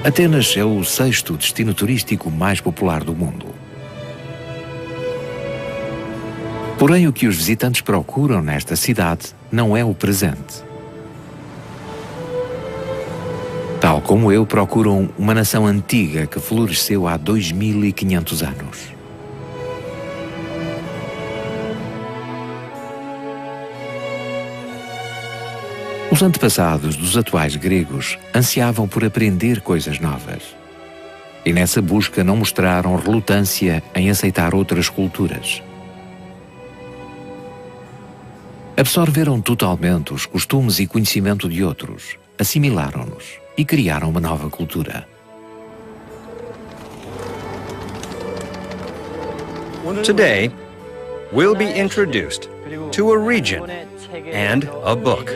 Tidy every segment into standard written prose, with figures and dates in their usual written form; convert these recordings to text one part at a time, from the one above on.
Atenas é o sexto destino turístico mais popular do mundo. Porém, o que os visitantes procuram nesta cidade não é o presente. Tal como eu, procuram uma nação antiga que floresceu há 2500 anos. Os antepassados dos atuais gregos ansiavam por aprender coisas novas. E nessa busca não mostraram relutância em aceitar outras culturas. Absorveram totalmente os costumes e conhecimento de outros, assimilaram-nos e criaram uma nova cultura. Today, we'll be introduced to a region and a book.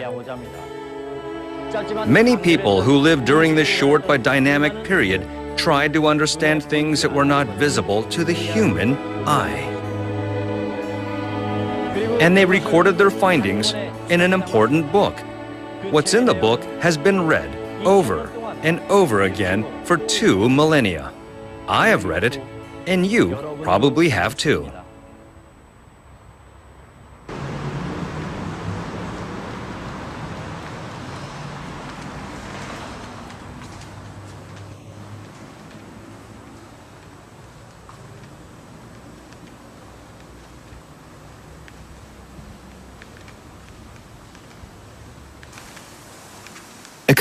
Many people who lived during this short but dynamic period tried to understand things that were not visible to the human eye. And they recorded their findings in an important book. What's in the book has been read over and over again for 2 millennia. I have read it, and you probably have too.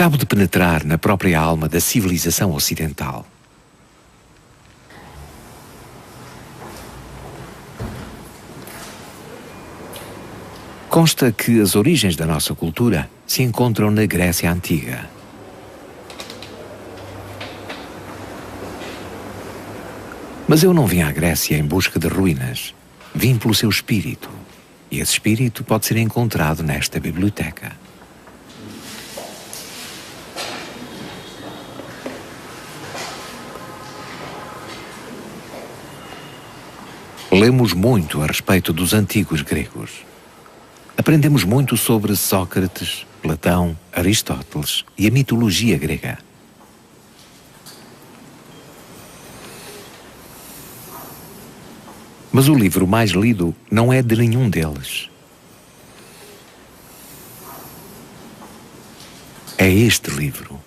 Acabo de penetrar na própria alma da civilização ocidental. Consta que as origens da nossa cultura se encontram na Grécia Antiga. Mas eu não vim à Grécia em busca de ruínas. Vim pelo seu espírito. E esse espírito pode ser encontrado nesta biblioteca. Lemos muito a respeito dos antigos gregos. Aprendemos muito sobre Sócrates, Platão, Aristóteles e a mitologia grega. Mas o livro mais lido não é de nenhum deles. É este livro.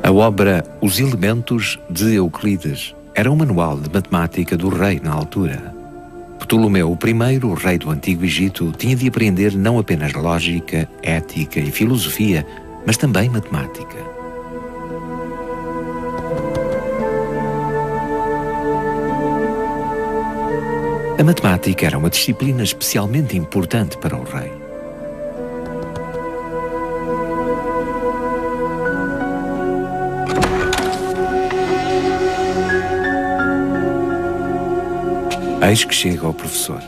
A obra Os Elementos de Euclides era um manual de matemática do rei na altura. Ptolomeu I, o rei do Antigo Egito, tinha de aprender não apenas lógica, ética e filosofia, mas também matemática. A matemática era uma disciplina especialmente importante para o rei. Eis que chega o professor.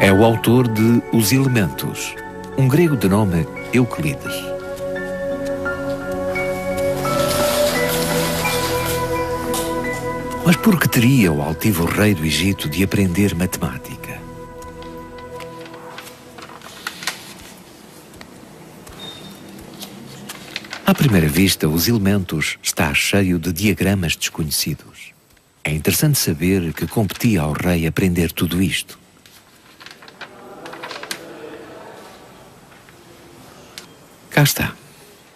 É o autor de Os Elementos, um grego de nome Euclides. Mas por que teria o altivo rei do Egito de aprender matemática? À primeira vista, Os Elementos está cheio de diagramas desconhecidos. É interessante saber que competia ao rei aprender tudo isto. Cá está.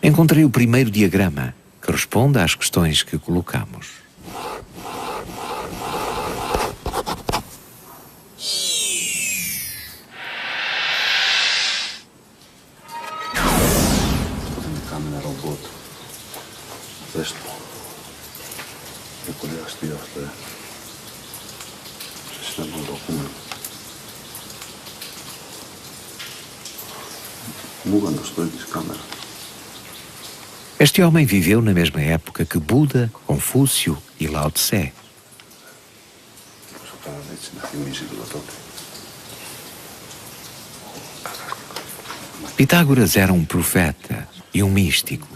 Encontrei o primeiro diagrama, que responde às questões que colocamos. Este homem viveu na mesma época que Buda, Confúcio e Lao Tse. Pitágoras era um profeta e um místico.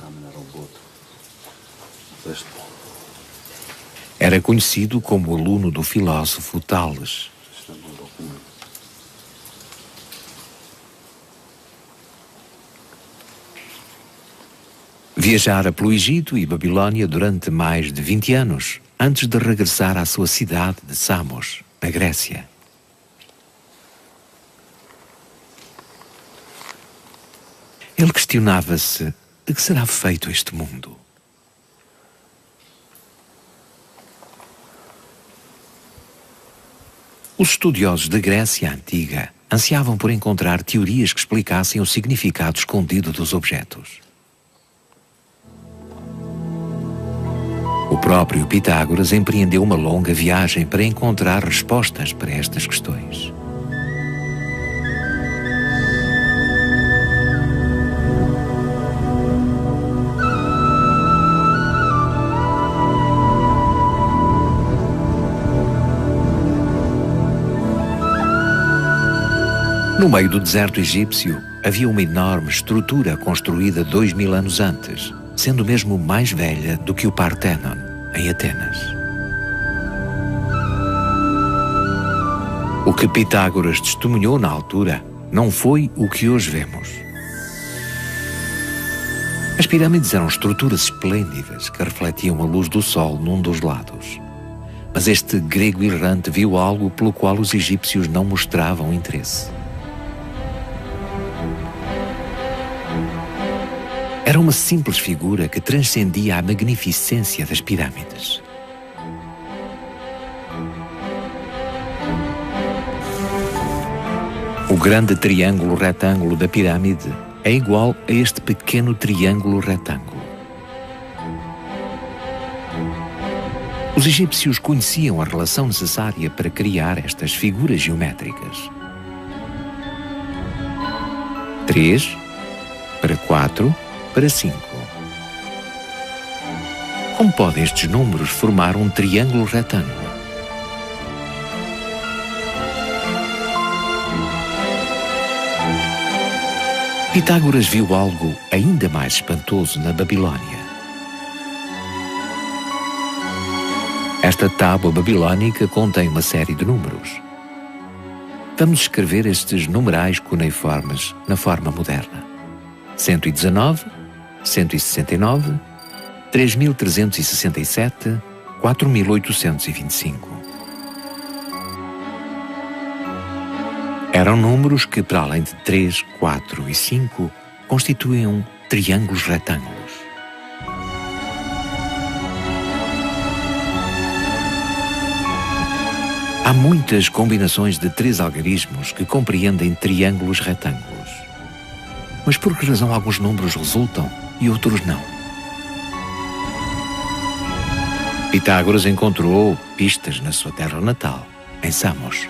Era conhecido como aluno do filósofo Tales. Viajara pelo Egito e Babilônia durante mais de 20 anos, antes de regressar à sua cidade de Samos, na Grécia. Ele questionava-se de que será feito este mundo. Os estudiosos da Grécia Antiga ansiavam por encontrar teorias que explicassem o significado escondido dos objetos. O próprio Pitágoras empreendeu uma longa viagem para encontrar respostas para estas questões. No meio do deserto egípcio, havia uma enorme estrutura construída 2000 anos antes, sendo mesmo mais velha do que o Parthenon, em Atenas. O que Pitágoras testemunhou na altura não foi o que hoje vemos. As pirâmides eram estruturas esplêndidas que refletiam a luz do sol num dos lados. Mas este grego errante viu algo pelo qual os egípcios não mostravam interesse. Era uma simples figura que transcendia a magnificência das pirâmides. O grande triângulo retângulo da pirâmide é igual a este pequeno triângulo retângulo. Os egípcios conheciam a relação necessária para criar estas figuras geométricas. 3 para 4 para 5. Como podem estes números formar um triângulo retângulo? Pitágoras viu algo ainda mais espantoso na Babilônia. Esta tábua babilônica contém uma série de números. Vamos escrever estes numerais cuneiformes na forma moderna. 119, 169, 3.367, 4.825. Eram números que, para além de 3, 4 e 5, constituíam triângulos retângulos. Há muitas combinações de 3 algarismos que compreendem triângulos retângulos. Mas por que razão alguns números resultam e outros não? Pitágoras encontrou pistas na sua terra natal, em Samos.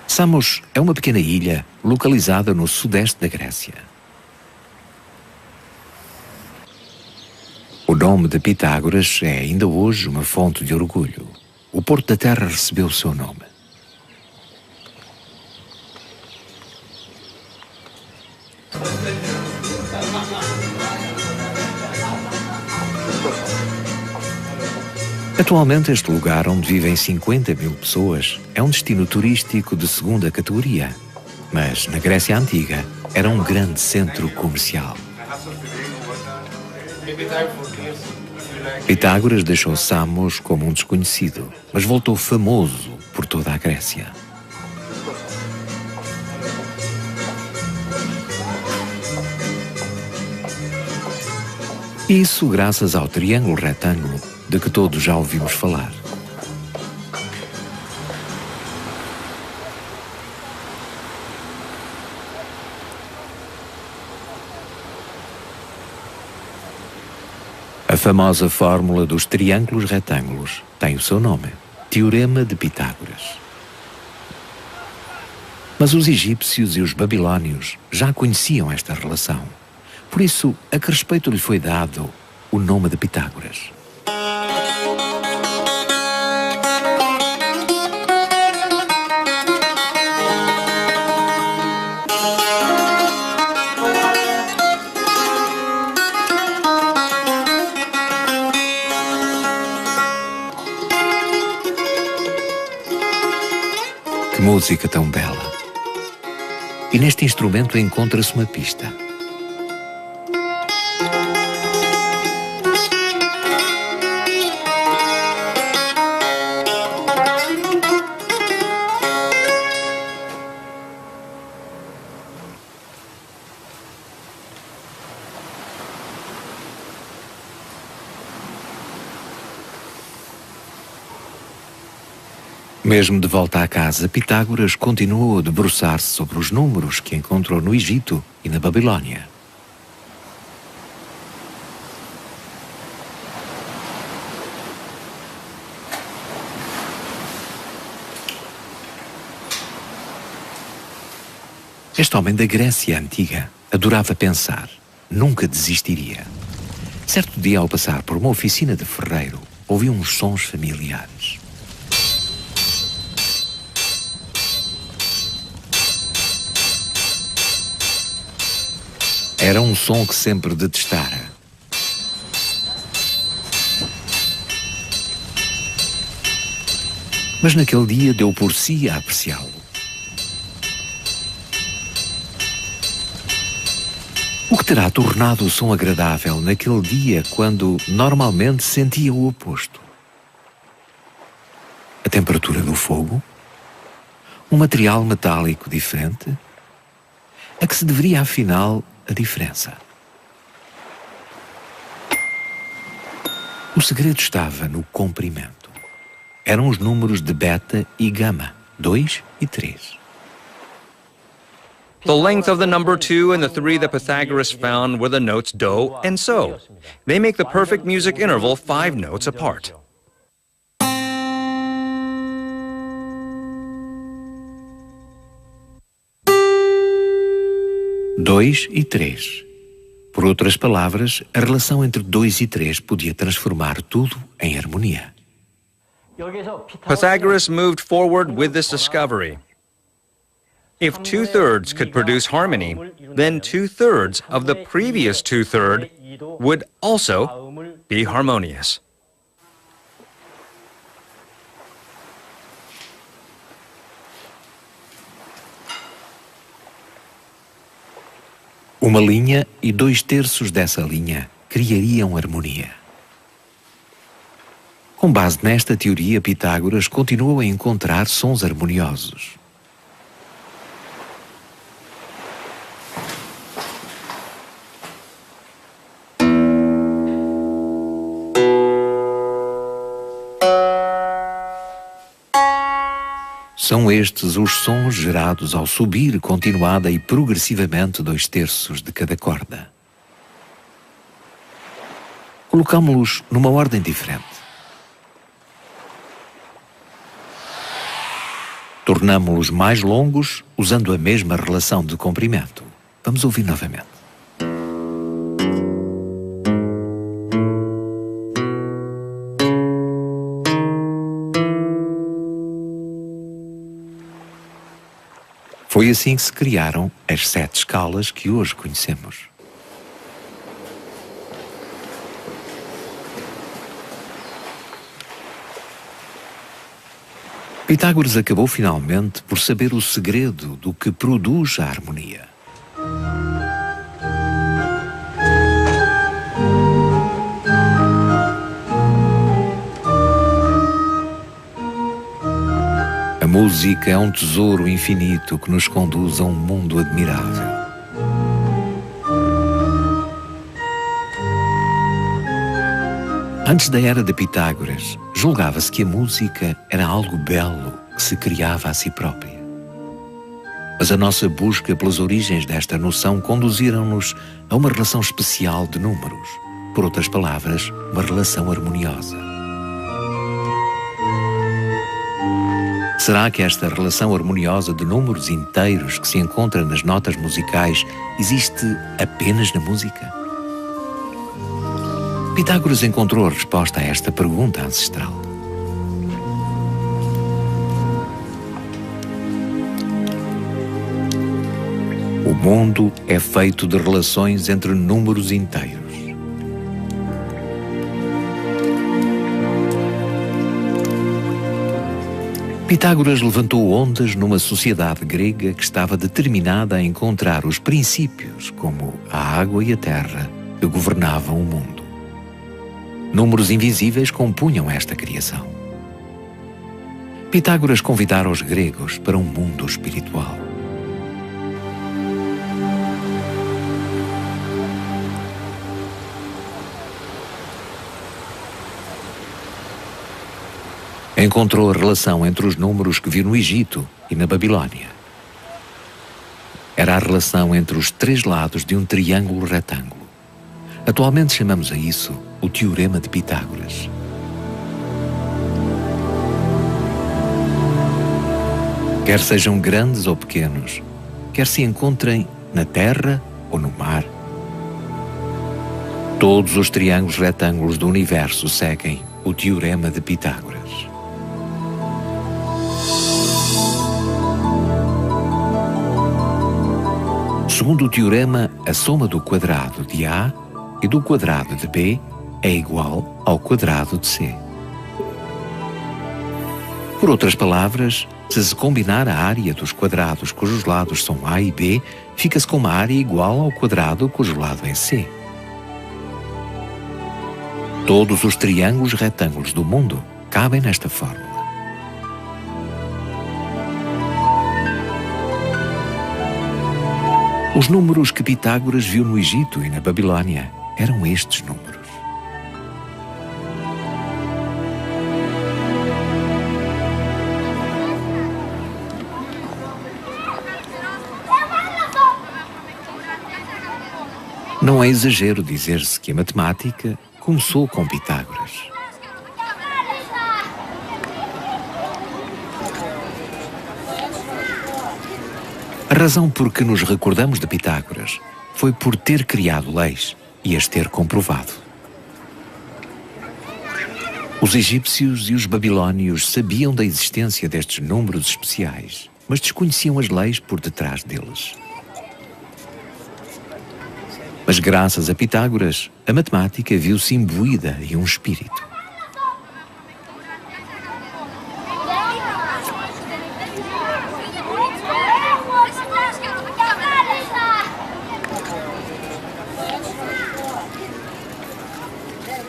Samos é uma pequena ilha localizada no sudeste da Grécia. O nome de Pitágoras é ainda hoje uma fonte de orgulho. O Porto da Terra recebeu o seu nome. Atualmente, este lugar, onde vivem 50.000 pessoas, é um destino turístico de segunda categoria, mas na Grécia Antiga era um grande centro comercial. Pitágoras deixou Samos como um desconhecido, mas voltou famoso por toda a Grécia. Isso graças ao triângulo retângulo de que todos já ouvimos falar. A famosa fórmula dos triângulos retângulos tem o seu nome, Teorema de Pitágoras. Mas os egípcios e os babilônios já conheciam esta relação. Por isso, a que respeito lhe foi dado o nome de Pitágoras. Que música tão bela! E neste instrumento encontra-se uma pista. Mesmo de volta à casa, Pitágoras continuou a debruçar-se sobre os números que encontrou no Egito e na Babilônia. Este homem da Grécia Antiga adorava pensar, nunca desistiria. Certo dia, ao passar por uma oficina de ferreiro, ouviu uns sons familiares. Era um som que sempre detestara. Mas naquele dia deu por si a apreciá-lo. O que terá tornado o som agradável naquele dia quando normalmente sentia o oposto? A temperatura do fogo? Um material metálico diferente? A que se deveria, afinal, a diferença? O segredo estava no comprimento. Eram os números de beta e gama, 2 e 3. The length of the number 2 and the 3 that Pythagoras found were the notes do and so. They make the perfect music interval 5 notes apart. Dois e 3. Por outras palavras, a relação entre 2 e 3 podia transformar tudo em harmonia. Pythagoras moved forward with this discovery. If 2/3 could produce harmony, then 2/3 of the previous 2/3 would also be harmonious. Uma linha e 2/3 dessa linha criariam harmonia. Com base nesta teoria, Pitágoras continuou a encontrar sons harmoniosos. São estes os sons gerados ao subir continuada e progressivamente 2/3 de cada corda. Colocámo-los numa ordem diferente. Tornámo-los mais longos usando a mesma relação de comprimento. Vamos ouvir novamente. Foi assim que se criaram as 7 escalas que hoje conhecemos. Pitágoras acabou finalmente por saber o segredo do que produz a harmonia. A música é um tesouro infinito que nos conduz a um mundo admirável. Antes da era de Pitágoras, julgava-se que a música era algo belo que se criava a si própria. Mas a nossa busca pelas origens desta noção conduziram-nos a uma relação especial de números, por outras palavras, uma relação harmoniosa. Será que esta relação harmoniosa de números inteiros que se encontra nas notas musicais existe apenas na música? Pitágoras encontrou a resposta a esta pergunta ancestral. O mundo é feito de relações entre números inteiros. Pitágoras levantou ondas numa sociedade grega que estava determinada a encontrar os princípios, como a água e a terra, que governavam o mundo. Números invisíveis compunham esta criação. Pitágoras convidara os gregos para um mundo espiritual. Encontrou a relação entre os números que viu no Egito e na Babilônia. Era a relação entre os três lados de um triângulo retângulo. Atualmente chamamos a isso o Teorema de Pitágoras. Quer sejam grandes ou pequenos, quer se encontrem na terra ou no mar, todos os triângulos retângulos do universo seguem o Teorema de Pitágoras. Segundo o teorema, a soma do quadrado de A e do quadrado de B é igual ao quadrado de C. Por outras palavras, se se combinar a área dos quadrados cujos lados são A e B, fica-se com uma área igual ao quadrado cujo lado é C. Todos os triângulos retângulos do mundo cabem nesta fórmula. Os números que Pitágoras viu no Egito e na Babilônia eram estes números. Não é exagero dizer-se que a matemática começou com Pitágoras. A razão por que nos recordamos de Pitágoras foi por ter criado leis e as ter comprovado. Os egípcios e os babilônios sabiam da existência destes números especiais, mas desconheciam as leis por detrás deles. Mas graças a Pitágoras, a matemática viu-se imbuída em um espírito.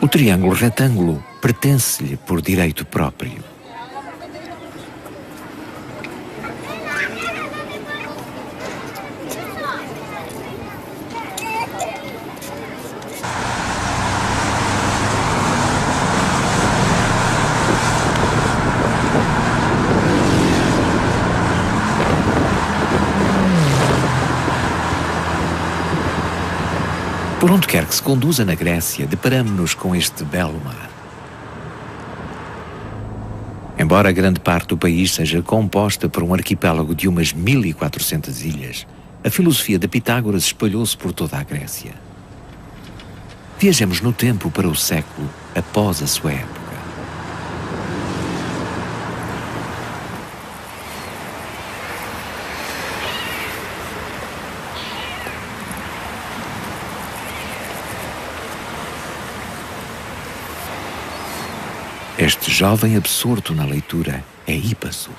O triângulo retângulo pertence-lhe por direito próprio. Por onde quer que se conduza na Grécia, deparamos-nos com este belo mar. Embora grande parte do país seja composta por um arquipélago de umas 1400 ilhas, a filosofia de Pitágoras espalhou-se por toda a Grécia. Viajemos no tempo para o século após a sua época. Este jovem absorto na leitura é Hipaso.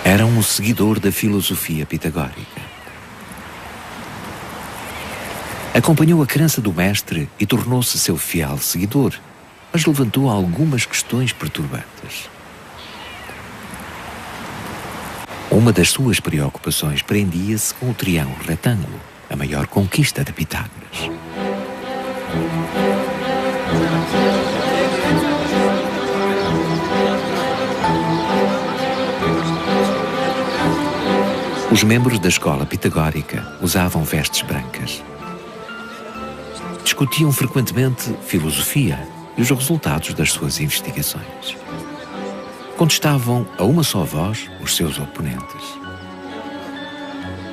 Era um seguidor da filosofia pitagórica. Acompanhou a crença do mestre e tornou-se seu fiel seguidor, mas levantou algumas questões perturbantes. Uma das suas preocupações prendia-se com o triângulo retângulo, a maior conquista de Pitágoras. Os membros da escola pitagórica usavam vestes brancas. Discutiam frequentemente filosofia e os resultados das suas investigações. Contestavam a uma só voz os seus oponentes.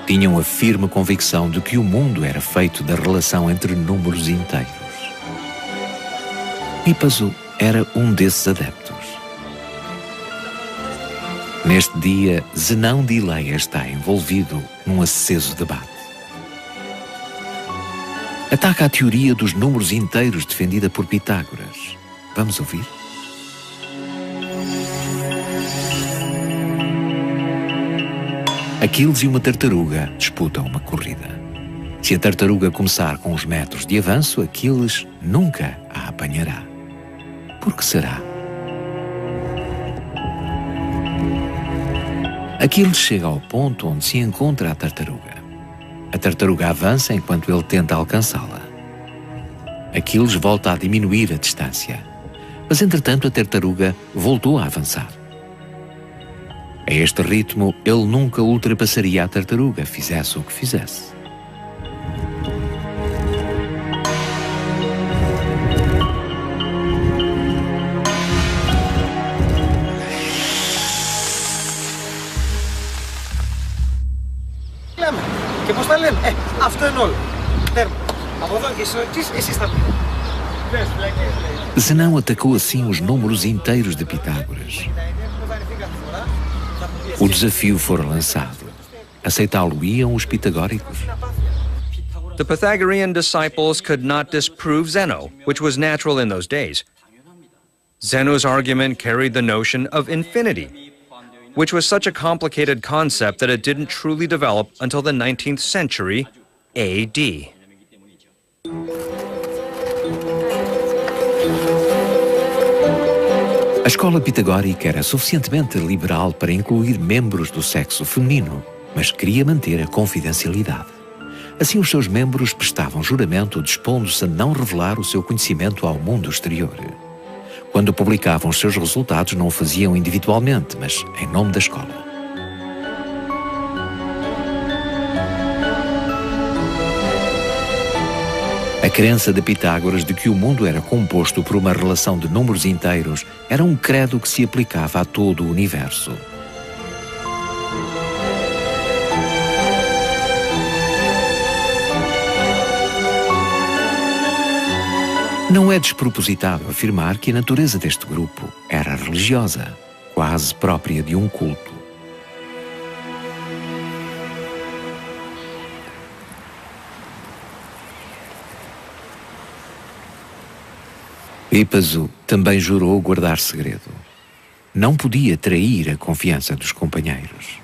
Tinham a firme convicção de que o mundo era feito da relação entre números inteiros. Hipaso era um desses adeptos. Neste dia, Zenão de Ileia está envolvido num aceso debate. Ataca a teoria dos números inteiros defendida por Pitágoras. Vamos ouvir? Aquiles e uma tartaruga disputam uma corrida. Se a tartaruga começar com os metros de avanço, Aquiles nunca a apanhará. Por que será? Aquiles chega ao ponto onde se encontra a tartaruga. A tartaruga avança enquanto ele tenta alcançá-la. Aquiles volta a diminuir a distância, mas entretanto a tartaruga voltou a avançar. A este ritmo, ele nunca ultrapassaria a tartaruga, fizesse o que fizesse. Και πώς τα λένε, αυτό είναι όλο. Τέρμα. Από εδώ και εσείς θα πείτε. Zenão atacou assim os números inteiros de Pitágoras. O desafio fora lançado. Aceitá-lo-iam os pitagóricos? The Pythagorean disciples could not disprove Zeno, which was natural in those days. Zeno's argument carried the notion of infinity, which was such a complicated concept that it didn't truly develop until the 19th century AD. A escola pitagórica era suficientemente liberal para incluir membros do sexo feminino, mas queria manter a confidencialidade. Assim, os seus membros prestavam juramento dispondo-se a não revelar o seu conhecimento ao mundo exterior. Quando publicavam os seus resultados, não o faziam individualmente, mas em nome da escola. A crença de Pitágoras de que o mundo era composto por uma relação de números inteiros era um credo que se aplicava a todo o universo. Não é despropositado afirmar que a natureza deste grupo era religiosa, quase própria de um culto. Hipaso também jurou guardar segredo. Não podia trair a confiança dos companheiros.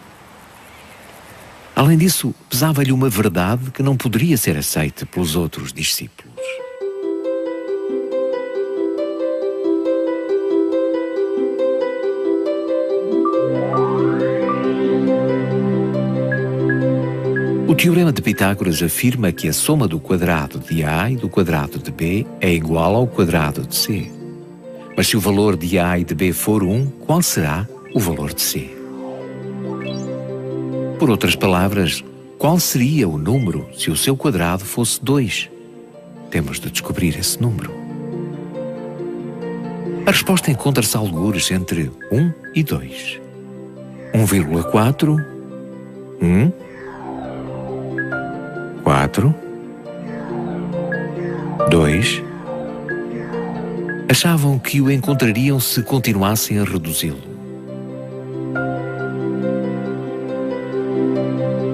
Além disso, pesava-lhe uma verdade que não poderia ser aceita pelos outros discípulos. O teorema de Pitágoras afirma que a soma do quadrado de A e do quadrado de B é igual ao quadrado de C. Mas se o valor de A e de B for 1, qual será o valor de C? Por outras palavras, qual seria o número se o seu quadrado fosse 2? Temos de descobrir esse número. A resposta encontra-se algures entre 1 e 2. 1,4, 1, 4, 2. Achavam que o encontrariam se continuassem a reduzi-lo.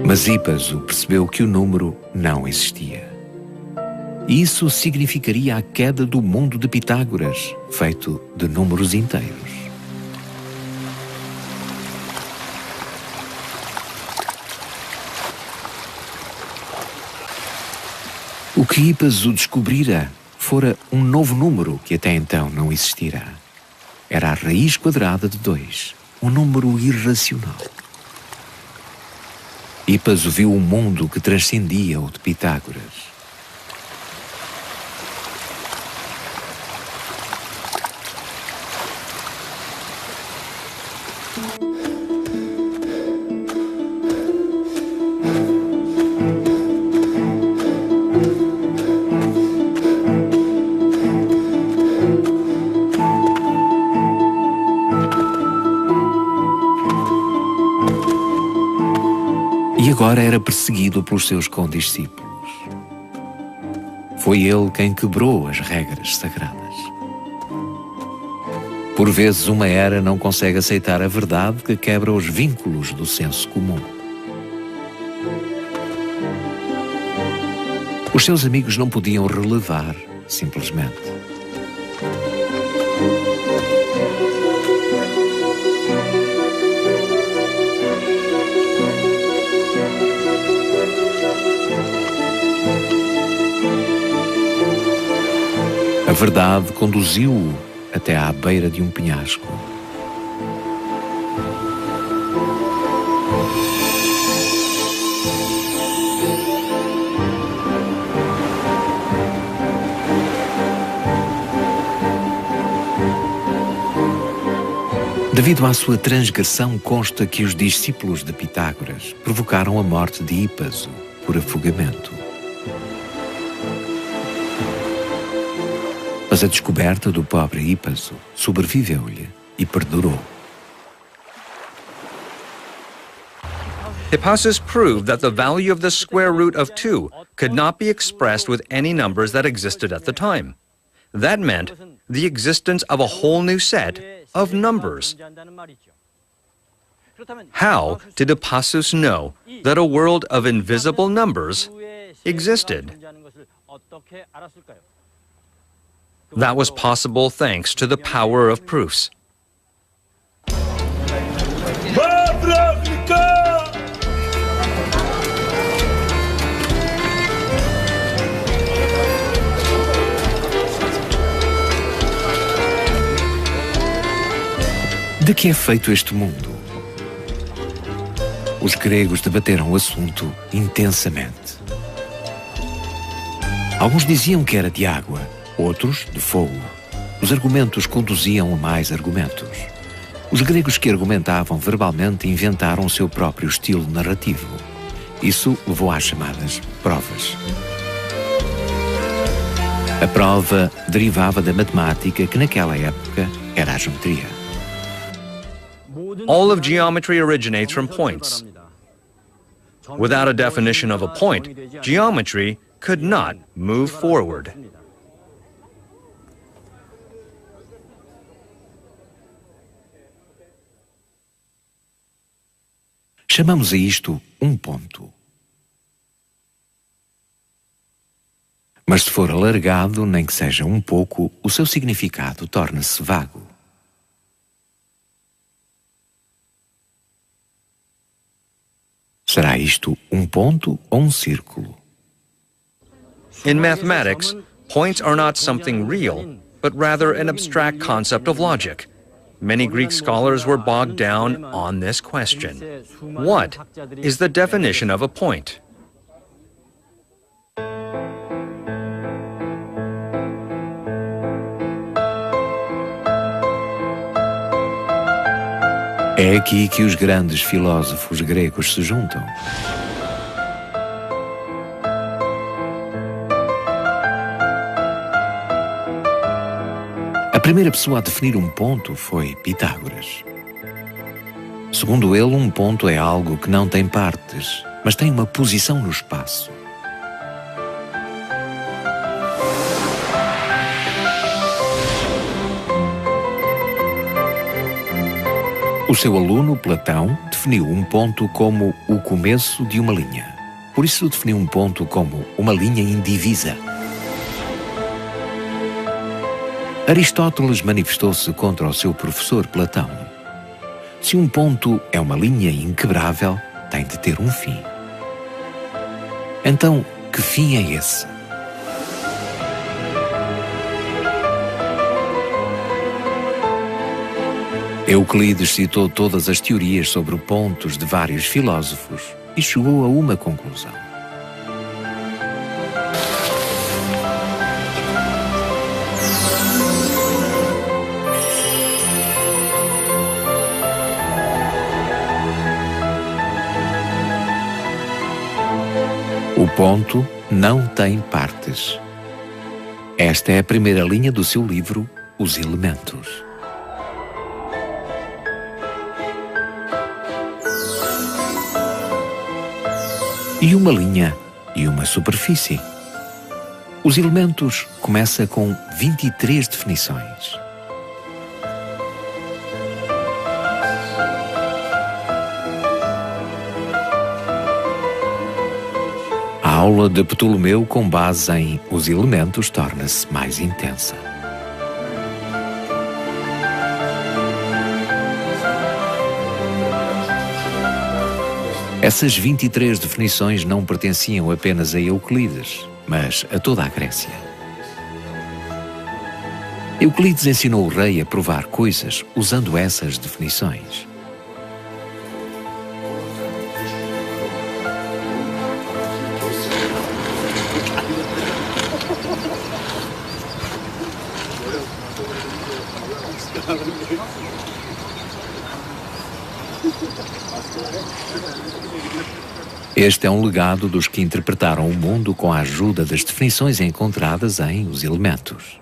Mas Hipaso percebeu que o número não existia. Isso significaria a queda do mundo de Pitágoras, feito de números inteiros. O que Hipaso descobrira fora um novo número que até então não existira. Era a raiz quadrada de 2, um número irracional. Hipaso viu um mundo que transcendia o de Pitágoras. agora era perseguido pelos seus condiscípulos. Foi ele quem quebrou as regras sagradas. Por vezes, uma era não consegue aceitar a verdade que quebra os vínculos do senso comum. Os seus amigos não podiam relevar, simplesmente. A verdade conduziu-o até à beira de um penhasco. Devido à sua transgressão, consta que os discípulos de Pitágoras provocaram a morte de Hipaso por afogamento. Mas a descoberta do pobre Hipaso sobreviveu-lhe e perdurou. Hippasus proved that the value of the square root of 2 could not be expressed with any numbers that existed at the time. That meant the existence of a whole new set of numbers. How did Hippasus know that a world of invisible numbers existed? That was possible thanks to the power of proofs. De que é feito este mundo? Os gregos debateram o assunto intensamente. Alguns diziam que era de água, outros de fogo. Os argumentos conduziam a mais argumentos. Os gregos que argumentavam verbalmente inventaram o seu próprio estilo narrativo. Isso levou às chamadas provas. A prova derivava da matemática, que naquela época era a geometria. All of geometry originates from points. Without a definition of a point, geometry could not move forward. Chamamos a isto um ponto. Mas se for alargado, nem que seja um pouco, o seu significado torna-se vago. Será isto um ponto ou um círculo? In mathematics, points are not something real, but rather an abstract concept of logic. Many Greek scholars were bogged down on this question. What is the definition of a point? É aqui que os grandes filósofos gregos se juntam. A primeira pessoa a definir um ponto foi Pitágoras. Segundo ele, um ponto é algo que não tem partes, mas tem uma posição no espaço. O seu aluno, Platão, definiu um ponto como o começo de uma linha. Por isso definiu um ponto como uma linha indivisa. Aristóteles manifestou-se contra o seu professor Platão. Se um ponto é uma linha inquebrável, tem de ter um fim. Então, que fim é esse? Euclides citou todas as teorias sobre pontos de vários filósofos e chegou a uma conclusão. O ponto não tem partes. Esta é a primeira linha do seu livro, Os Elementos. e uma linha e uma superfície. Os elementos começam com 23 definições. A aula de Ptolomeu com base em os elementos torna-se mais intensa. Essas 23 definições não pertenciam apenas a Euclides, mas a toda a Grécia. Euclides ensinou o rei a provar coisas usando essas definições. Este é um legado dos que interpretaram o mundo com a ajuda das definições encontradas em Os Elementos.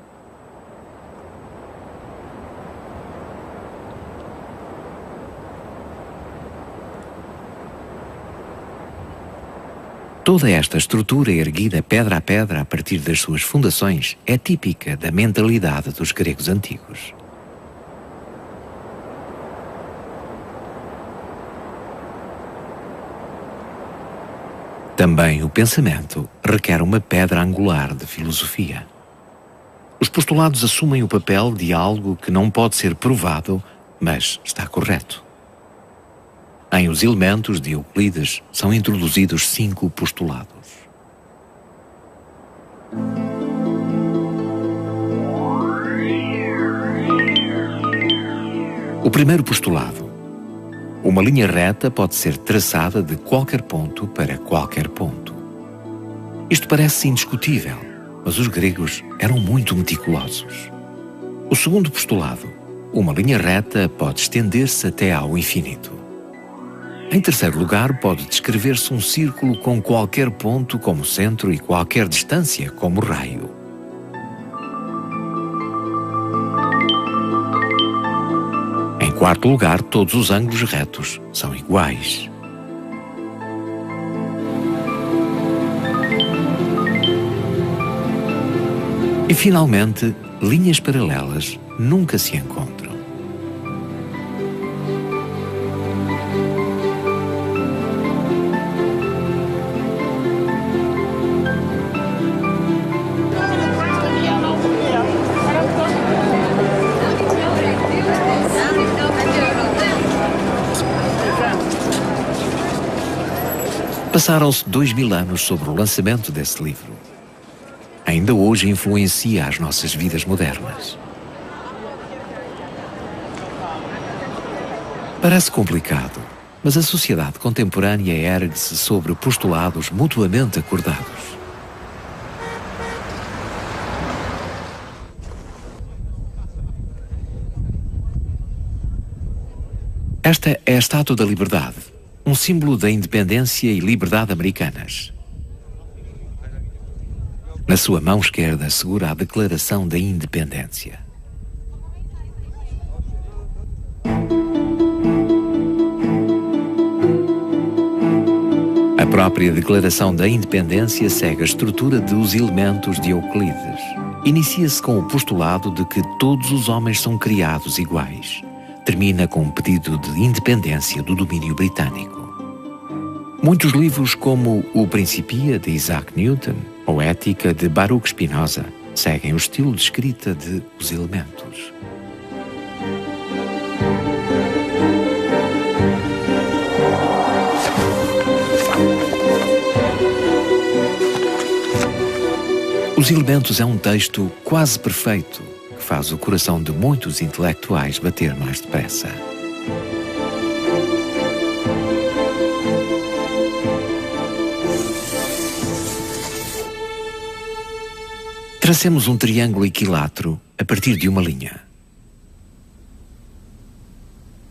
Toda esta estrutura erguida pedra a pedra a partir das suas fundações é típica da mentalidade dos gregos antigos. Também o pensamento requer uma pedra angular de filosofia. Os postulados assumem o papel de algo que não pode ser provado, mas está correto. Em Os Elementos de Euclides são introduzidos 5 postulados. O primeiro postulado. Uma linha reta pode ser traçada de qualquer ponto para qualquer ponto. Isto parece indiscutível, mas os gregos eram muito meticulosos. O segundo postulado. Uma linha reta pode estender-se até ao infinito. Em terceiro lugar, pode descrever-se um círculo com qualquer ponto como centro e qualquer distância como raio. Em quarto lugar, todos os ângulos retos são iguais. E finalmente, linhas paralelas nunca se encontram. Passaram-se 2000 anos sobre o lançamento desse livro. Ainda hoje influencia as nossas vidas modernas. Parece complicado, mas a sociedade contemporânea ergue-se sobre postulados mutuamente acordados. Esta é a Estátua da Liberdade, um símbolo da independência e liberdade americanas. Na sua mão esquerda segura a Declaração da Independência. A própria Declaração da Independência segue a estrutura de Os Elementos de Euclides. Inicia-se com o postulado de que todos os homens são criados iguais. Termina com um pedido de independência do domínio britânico. Muitos livros como O Principia, de Isaac Newton, ou Ética, de Baruch Spinoza, seguem o estilo de escrita de Os Elementos. Os Elementos é um texto quase perfeito que faz o coração de muitos intelectuais bater mais depressa. Tracemos um triângulo equilátero a partir de uma linha.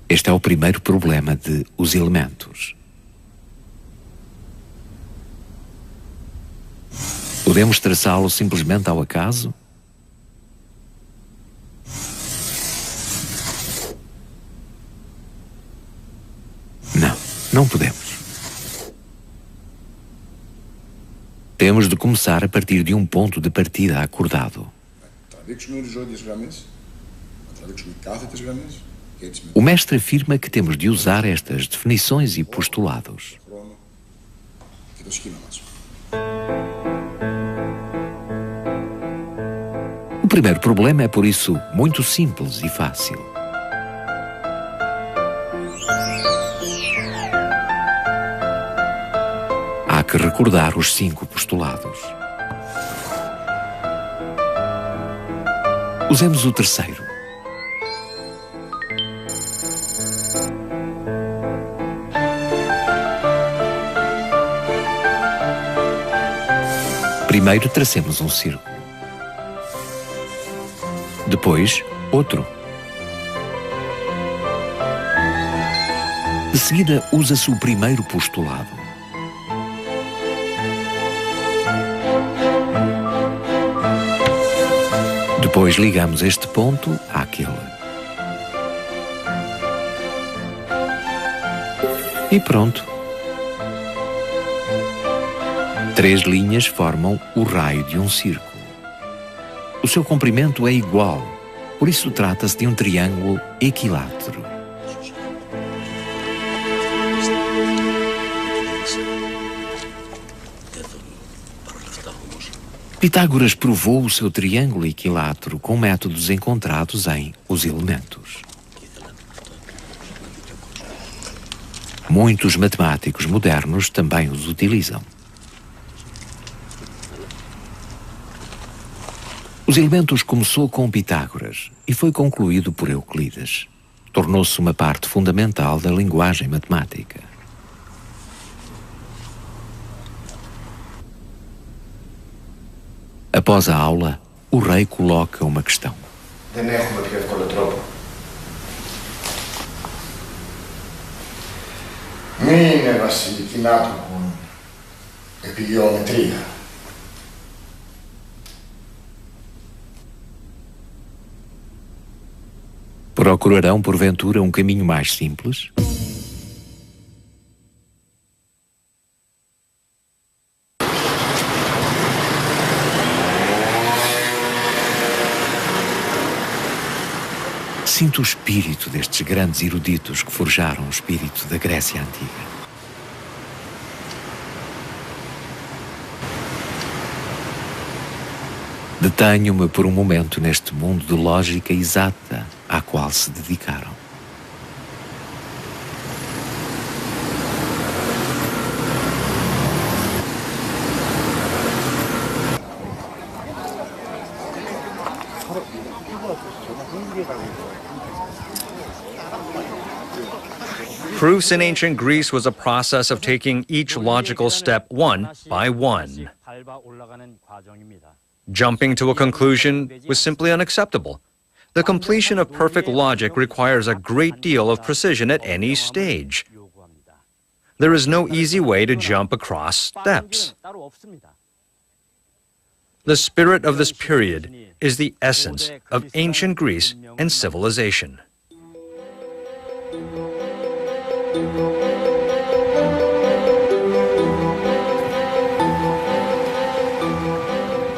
Este é o primeiro problema de Os Elementos. Podemos traçá-lo simplesmente ao acaso? Não, não podemos. Temos de começar a partir de um ponto de partida acordado. O mestre afirma que temos de usar estas definições e postulados. O primeiro problema é, por isso, muito simples e fácil. Há que recordar os 5 postulados. Usemos o terceiro. Primeiro tracemos um círculo. Depois, outro. De seguida, usa-se o primeiro postulado. Depois ligamos este ponto àquele. E pronto. 3 linhas formam o raio de um círculo. O seu comprimento é igual, por isso trata-se de um triângulo equilátero. Pitágoras provou o seu triângulo equilátero com métodos encontrados em Os Elementos. Muitos matemáticos modernos também os utilizam. Os Elementos começou com Pitágoras e foi concluído por Euclides. Tornou-se uma parte fundamental da linguagem matemática. Após a aula, o rei coloca uma questão. Δεν έχουμε πιο εύκολο τρόπο. Μην είναι βασιλικοί άνθρωποι επί γεωμετρία. Procurarão, porventura, um caminho mais simples? Sinto o espírito destes grandes eruditos que forjaram o espírito da Grécia Antiga. Detenho-me por um momento neste mundo de lógica exata à qual se dedicaram. Proofs in ancient Greece was a process of taking each logical step one by one. Jumping to a conclusion was simply unacceptable. The completion of perfect logic requires a great deal of precision at any stage. There is no easy way to jump across steps. The spirit of this period is the essence of ancient Greece and civilization.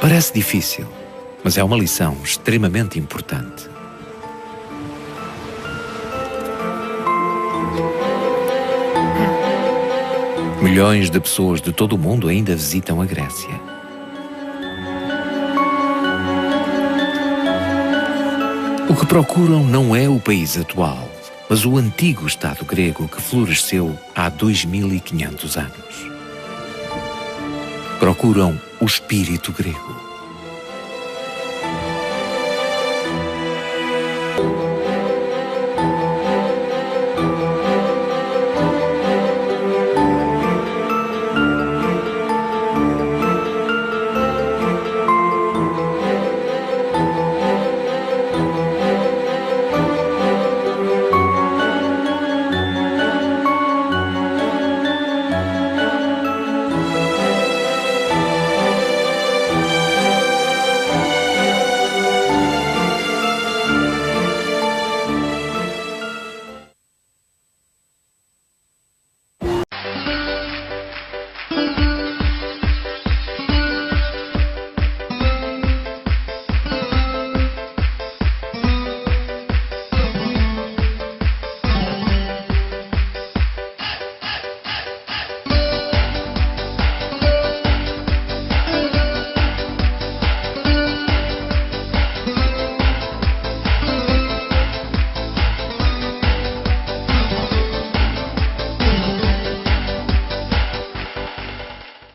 Parece difícil, mas é uma lição extremamente importante. Milhões de pessoas de todo o mundo ainda visitam a Grécia. O que procuram não é o país atual, mas o antigo Estado grego que floresceu há 2500 anos. Procuram o espírito grego.